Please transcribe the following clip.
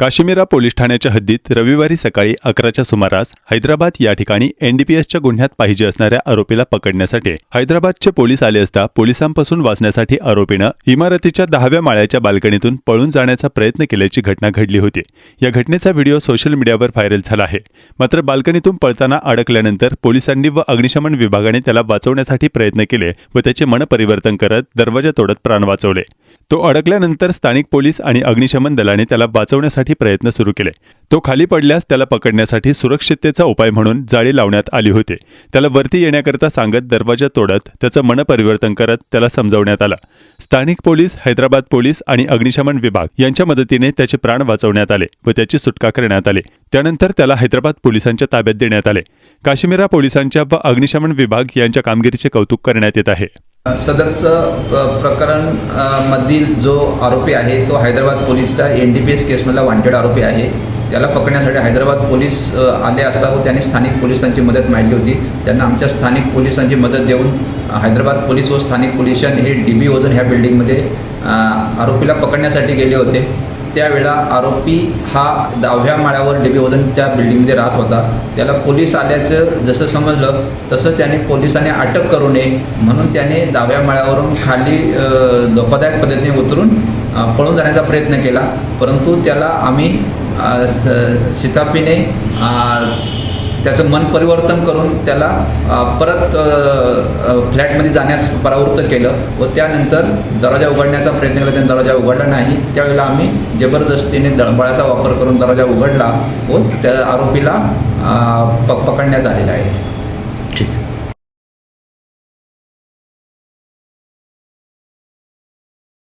Kashmira police ठाण्याच्या हद्दीत रविवारी सकाळी 11च्या सुमारास हैदराबाद या ठिकाणी एनडीपीएसच्या गुन्ह्यात पाहिजे असणाऱ्या आरोपीला पकडण्यासाठी हैदराबादचे पोलीस आले असता पोलिसांपासून वाचण्यासाठी आरोपीनं इमारतीच्या 10व्या माळ्याच्या बाल्कनीतून पळून जाण्याचा प्रयत्न केल्याची घटना घडली होती। या घटनेचा व्हिडिओ सोशल मीडियावर व्हायरल झाला आहे। मात्र बाल्कनीतून पळताना अडकल्यानंतर पोलिसांनी व अग्निशमन विभागाने त्याला वाचवण्यासाठी प्रयत्न केले व त्याचे मनपरिवर्तन करत दरवाजा तोडत प्राण वाचवले। तो अडकल्यानंतर स्थानिक पोलीस आणि अग्निशमन दलाने त्याला वाचवण्यासाठी प्रयत्न सुरू केले। तो खाली पडल्यास त्याला पकडण्यासाठी सुरक्षिततेचा उपाय म्हणून जाळी लावण्यात आली होती। त्याला वरती येण्याकरता सांगत दरवाजा तोडत त्याचं मनपरिवर्तन करत त्याला समजावण्यात आलं। स्थानिक पोलीस, हैदराबाद पोलीस आणि अग्निशमन विभाग यांच्या मदतीने त्याचे प्राण वाचवण्यात आले व त्याची सुटका करण्यात आली। त्यानंतर त्याला हैदराबाद पोलिसांच्या ताब्यात देण्यात आले। काश्मीरा पोलिसांच्या व अग्निशमन विभाग यांच्या कामगिरीचे कौतुक करण्यात येत आहे। सदरचं प्रकरण मधील जो आरोपी आहे तो हैदराबाद पोलीसचा एनडीपीएस केसमधला वॉन्टेड आरोपी आहे। त्याला पकडण्यासाठी हैदराबाद पोलीस आले असता व त्यांनी स्थानिक पोलिसांची मदत मागितली होती। त्यांना आमच्या स्थानिक पोलिसांची मदत देऊन हैदराबाद पोलीस व स्थानिक पोलिसांनी हे डीबी ओझन ह्या बिल्डिंगमध्ये आरोपीला पकडण्यासाठी गेले होते। त्यावेळेला आरोपी हा 10व्या माळ्यावर डीबी ओझन त्या बिल्डिंगमध्ये राहत होता। त्याला पोलीस आल्याचं जसं समजलं तसं त्याने पोलिसांनी अटक करू नये म्हणून त्याने 10व्या माळ्यावरून खाली धोकादायक पद्धतीने उतरून पळून जाण्याचा प्रयत्न केला, परंतु त्याला आम्ही शिताफीने त्याचं मन परिवर्तन करून त्याला परत फ्लॅटमध्ये जाण्यास परावृत्त केलं व त्यानंतर दरवाजा उघडण्याचा प्रयत्न केला। त्याने दरवाजा उघडला नाही। त्यावेळेला आम्ही जबरदस्तीने दळबळाचा वापर करून दरवाजा उघडला व त्या आरोपीला पकडण्यात आलेला आहे। ठीक।